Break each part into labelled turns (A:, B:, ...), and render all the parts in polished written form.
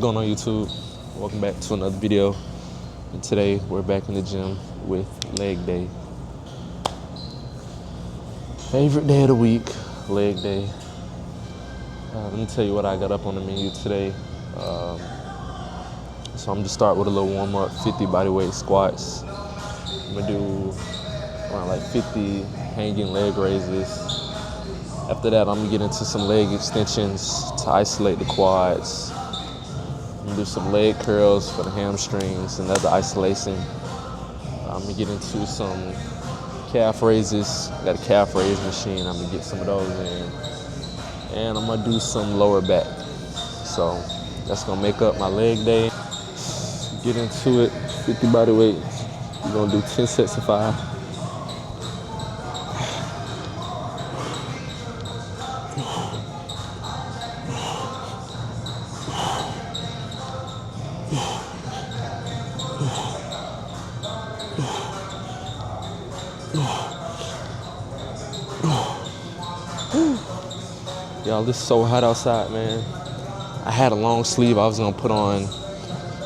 A: What's going on YouTube? Welcome back to another video. And today we're back in the gym with leg day. Favorite day of the week, leg day. Let me tell you what I got up on the menu today. So I'm gonna start with a little warm up, 50 bodyweight squats. I'm gonna do around like 50 hanging leg raises. After that, I'm gonna get into some leg extensions to isolate the quads. I'm gonna do some leg curls for the hamstrings, another isolation. I'm gonna get into some calf raises. I got a calf raise machine. I'm gonna get some of those in. And I'm gonna do some lower back. So that's gonna make up my leg day. Get into it, 50 body weight. We're gonna do 10 sets of 5. Y'all, it's so hot outside, man. I had a long sleeve I was gonna put on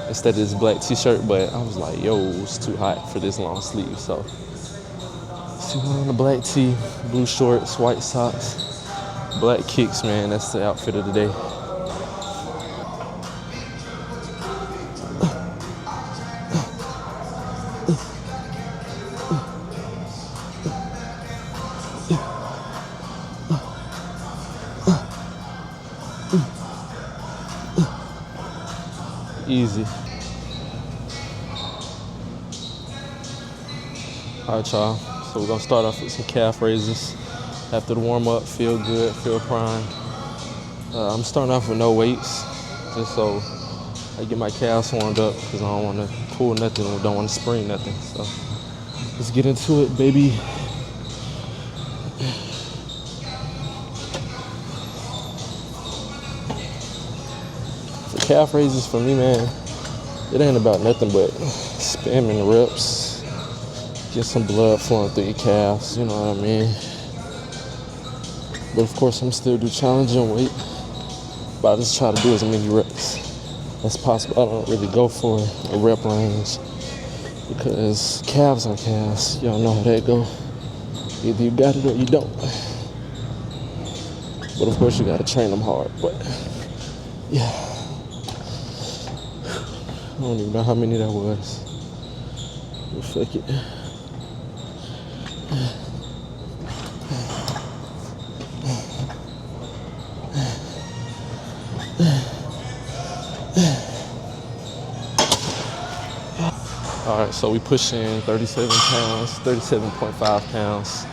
A: instead of this black t-shirt, but I was like, yo, it's too hot for this long sleeve. So, see one on the black tee, blue shorts, white socks, black kicks, man. That's the outfit of the day. Easy. All right, y'all. So we're gonna start off with some calf raises. After the warm up, feel good, feel primed. I'm starting off with no weights, just so I get my calves warmed up, because I don't want to pull nothing, or don't want to spring nothing. So let's get into it, baby. Calf raises for me, man, it ain't about nothing but spamming the reps, get some blood flowing through your calves, you know what I mean? But of course, I'm still do challenging weight, but I just try to do as many reps as possible. I don't really go for a rep range, because calves are calves. Y'all know how that go. Either you got it or you don't. But of course, you gotta train them hard. But yeah. I don't even know how many that was. But fuck it. All right, so we pushing 37 pounds, 37.5 pounds.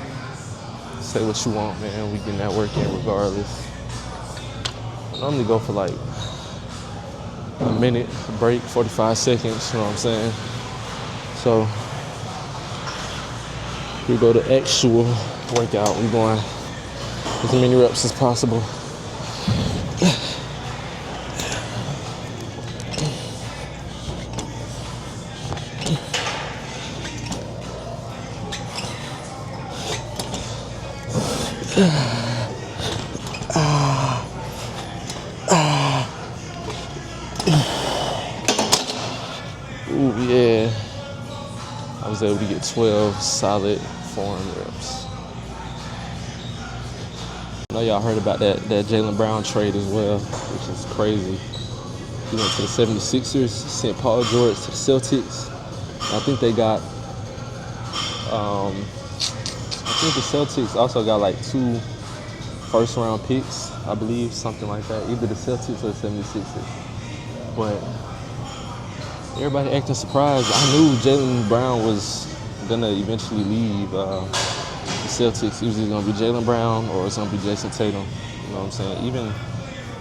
A: Say what you want, man. We getting that work in regardless. I normally go for like a minute, a break, 45 seconds, you know what I'm saying? So we go to actual workout. We're going as many reps as possible. Ooh, yeah. I was able to get 12 solid forearm reps. I know y'all heard about that Jaylen Brown trade as well, which is crazy. He went to the 76ers, sent Paul George to the Celtics. I think they got, I think the Celtics also got like 2 first-round picks, I believe, something like that. Either the Celtics or the 76ers. But everybody acting surprised. I knew Jaylen Brown was gonna eventually leave the Celtics. It was either gonna be Jaylen Brown or it's gonna be Jason Tatum. You know what I'm saying? Even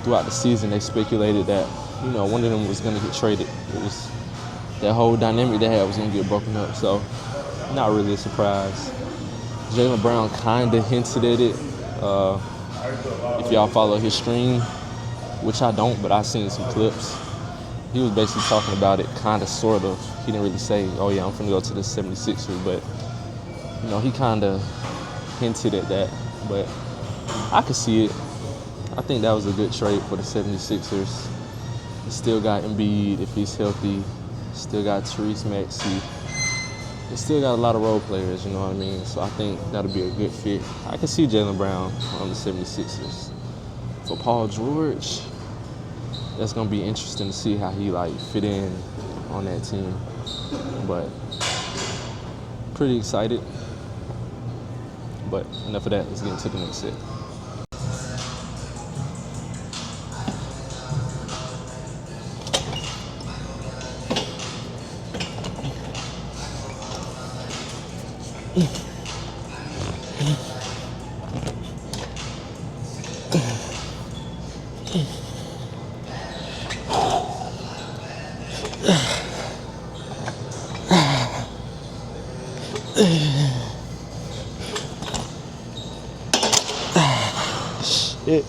A: throughout the season, they speculated that, you know, one of them was gonna get traded. It was that whole dynamic they had was gonna get broken up. So, not really a surprise. Jaylen Brown kinda hinted at it. If y'all follow his stream, which I don't, but I've seen some clips. He was basically talking about it, kind of, sort of. He didn't really say, oh yeah, I'm finna go to the 76ers, but, you know, he kind of hinted at that. But I could see it. I think that was a good trade for the 76ers. still got Embiid if he's healthy. Still got Therese Maxey. They still got a lot of role players, you know what I mean? So I think that'll be a good fit. I can see Jaylen Brown on the 76ers. For Paul George, that's going to be interesting to see how he fit in on that team. But pretty excited. But enough of that. Let's get into the next set. Shit.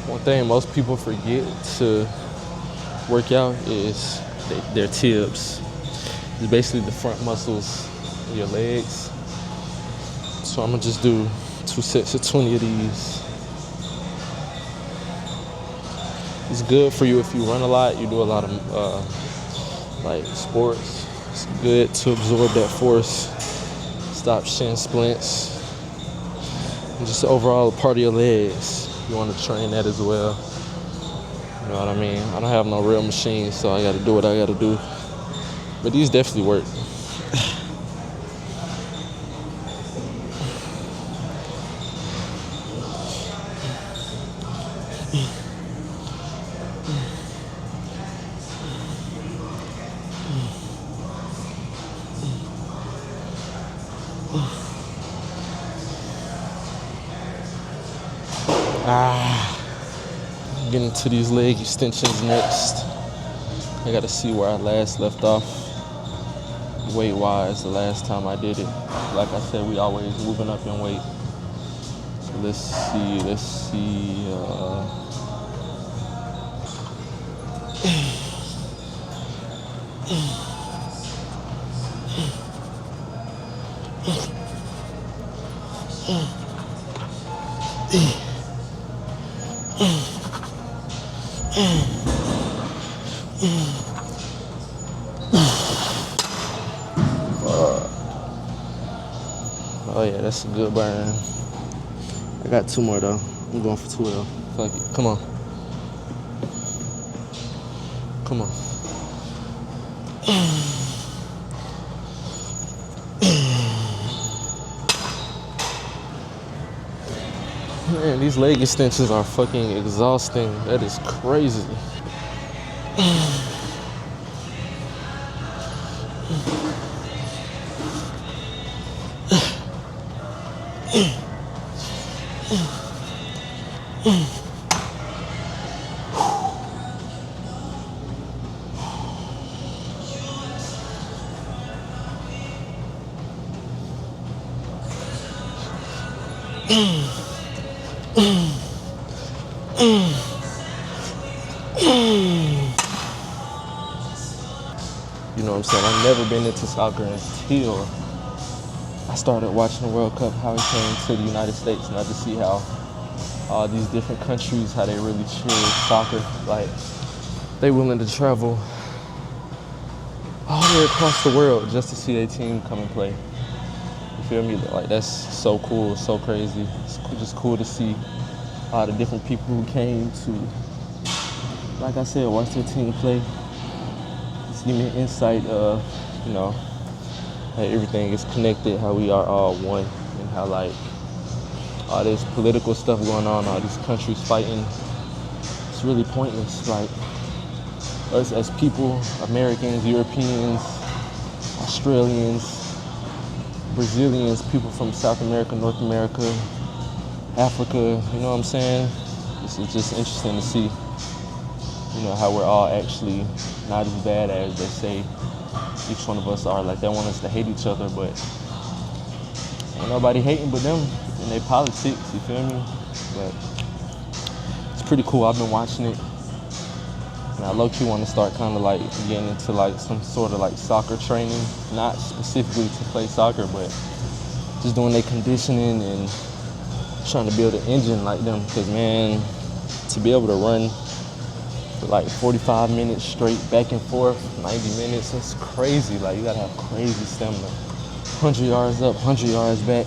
A: One thing most people forget to work out is their tips. It's basically the front muscles of your legs. So I'm gonna just do 2 sets of 20 of these. It's good for you if you run a lot, you do a lot of sports. It's good to absorb that force, stop shin splints, and just overall part of your legs. You want to train that as well. You know what I mean? I don't have no real machine, so I got to do what I got to do. But these definitely work. Getting to these leg extensions next. I gotta see where I last left off weight wise the last time I did it. Like I said, we always moving up in weight. So let's see. Oh yeah, that's a good burn. I got 2 more though. I'm going for 12. Fuck it. Come on. Come on. Man, these leg extensions are fucking exhausting. That is crazy. You know what I'm saying? I've never been into soccer until I started watching the World Cup, how it came to the United States, and I just see how all these different countries, how they really cheer soccer. Like, they willing to travel all the way across the world just to see their team come and play. You feel me? Like, that's so cool, so crazy. It's just cool to see all the different people who came to, like I said, watch their team play. Just give me an insight of, you know, how everything is connected, how we are all one, and how, like, all this political stuff going on, all these countries fighting, it's really pointless. Like, us as people, Americans, Europeans, Australians, Brazilians, people from South America, North America, Africa, you know what I'm saying? This is just interesting to see. You know, how we're all actually not as bad as they say each one of us are. Like, they want us to hate each other, but ain't nobody hating but them in their politics, you feel me? But it's pretty cool. I've been watching it. And I low-key want to start kind of like getting into like some sort of like soccer training, not specifically to play soccer, but just doing their conditioning and trying to build an engine like them. Because, man, to be able to run for like 45 minutes straight, back and forth, 90 minutes, that's crazy. Like, you gotta have crazy stamina. 100 yards up, 100 yards back,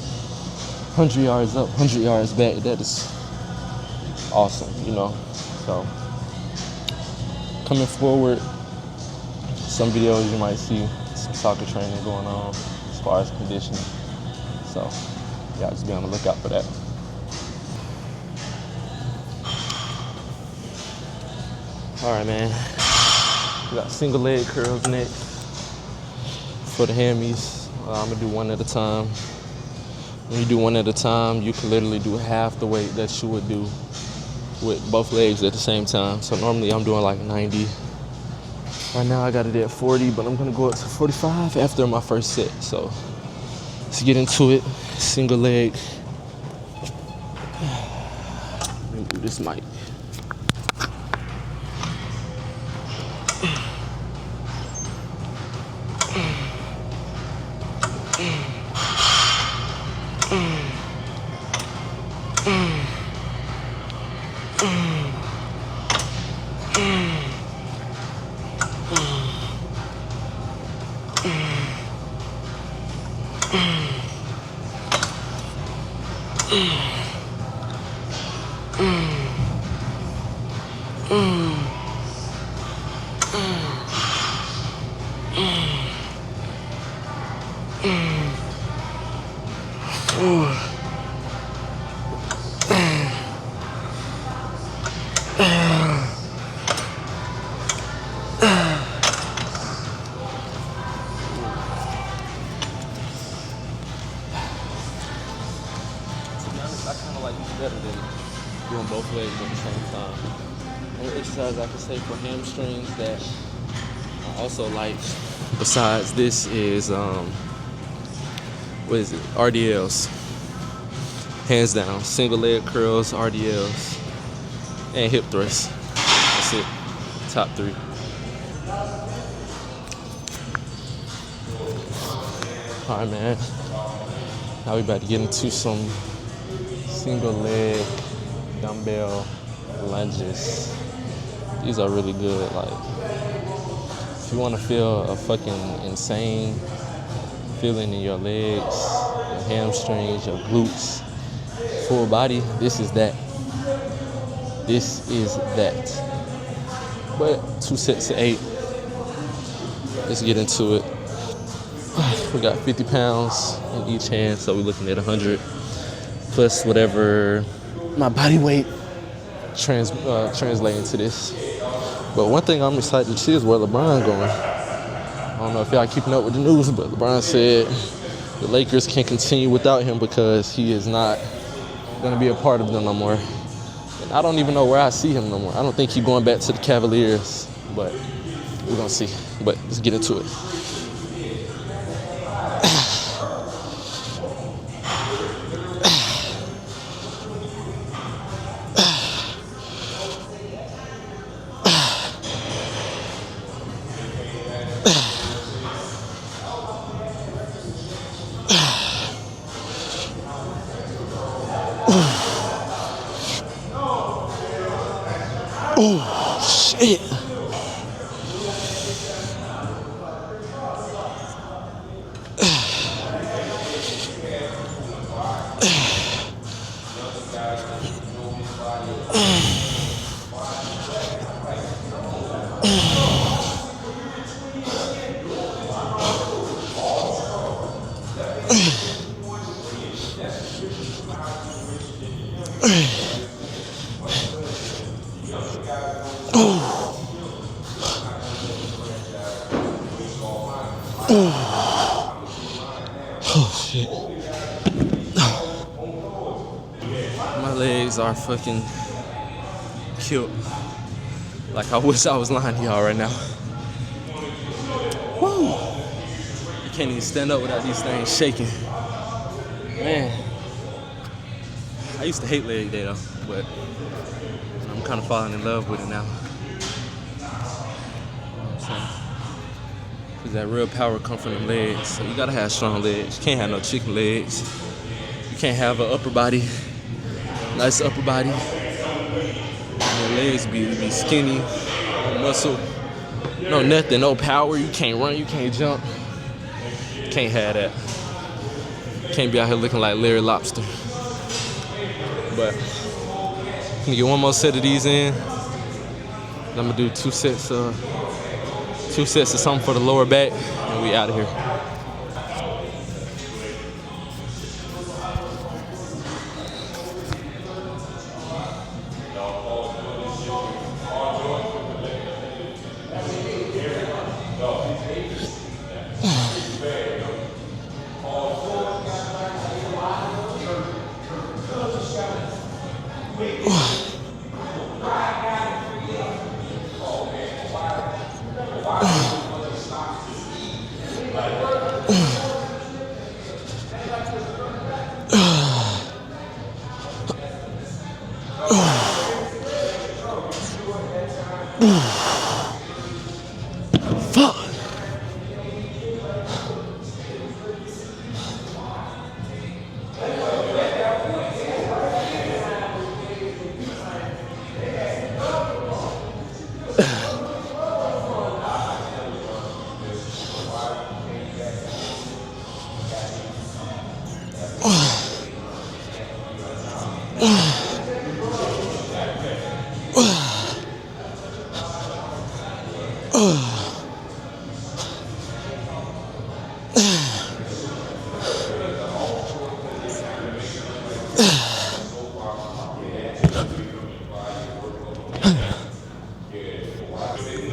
A: 100 yards up, 100 yards back. That is awesome, you know? So, coming forward, some videos you might see some soccer training going on as far as conditioning. So, yeah, just be on the lookout for that. All right, man. We got single leg curls next for the hammies. I'm gonna do one at a time. When you do one at a time, you can literally do half the weight that you would do with both legs at the same time. So normally I'm doing like 90. Right now I got it at 40, but I'm gonna go up to 45 after my first set. So let's get into it. Single leg. Let me do this mic. I kind of like this better than doing both legs at the same time. Another exercise I can say for hamstrings that I also like, besides this, is what is it? RDLs. Hands down, single leg curls, RDLs, and hip thrusts. That's it. Top three. All right, man. Now we about to get into some single leg dumbbell lunges. These are really good. Like, if you want to feel a fucking insane feeling in your legs, your hamstrings, your glutes, full body, this is that. This is that. But 2 sets of 8. Let's get into it. We got 50 pounds in each hand, so we're looking at 100 plus whatever my body weight translating to this. But one thing I'm excited to see is where LeBron going. I don't know if y'all keeping up with the news, but LeBron said the Lakers can't continue without him because he is not going to be a part of them no more. And I don't even know where I see him no more. I don't think he's going back to the Cavaliers, but we're going to see. But let's get into it. Oh, shit. Oh, shit. My legs are fucking killed. Like I wish I was lying to y'all right now. Woo! You can't even stand up without these things shaking. Man, I used to hate leg day though, but I'm kind of falling in love with it now. You know what I'm saying? Cause that real power comes from the legs. So you gotta have strong legs. You can't have no chicken legs. You can't have an upper body, nice upper body. Your legs be skinny, no muscle, no nothing, no power. You can't run, you can't jump. Can't have that. Can't be out here looking like Larry Lobster. But I'm gonna get one more set of these in. I'm gonna do two sets of something for the lower back, and we out of here. Fuck.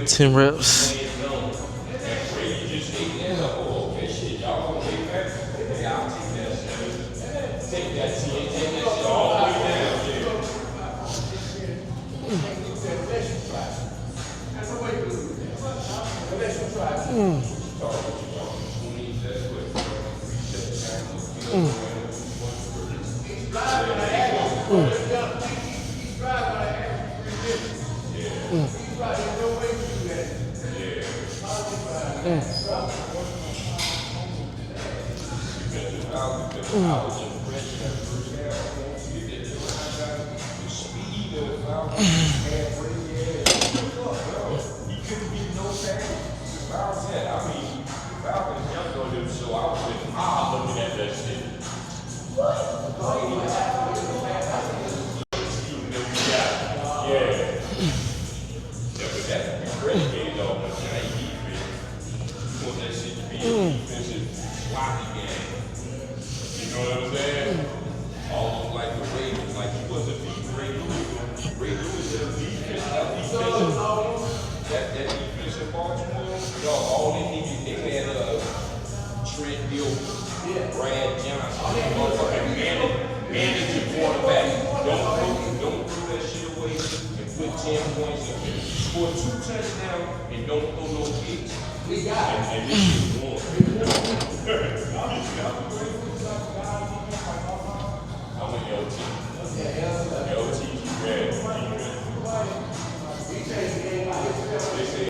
A: Ten reps.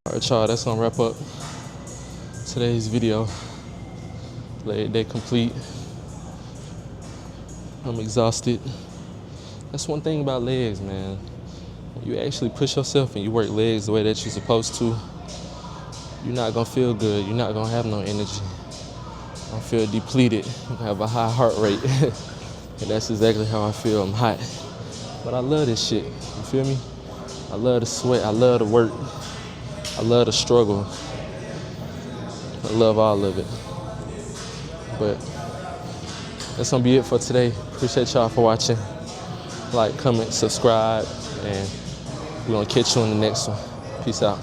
A: Alright y'all, that's gonna wrap up today's video. Leg day complete. I'm exhausted. That's one thing about legs, man. When you actually push yourself and you work legs the way that you're supposed to, you're not gonna feel good. You're not gonna have no energy. You're gonna feel depleted. You're gonna have a high heart rate. And that's exactly how I feel. I'm hot. But I love this shit. You feel me? I love the sweat. I love the work. I love the struggle. I love all of it. But that's gonna be it for today. Appreciate y'all for watching. Like, comment, subscribe, and we're gonna catch you on the next one. Peace out.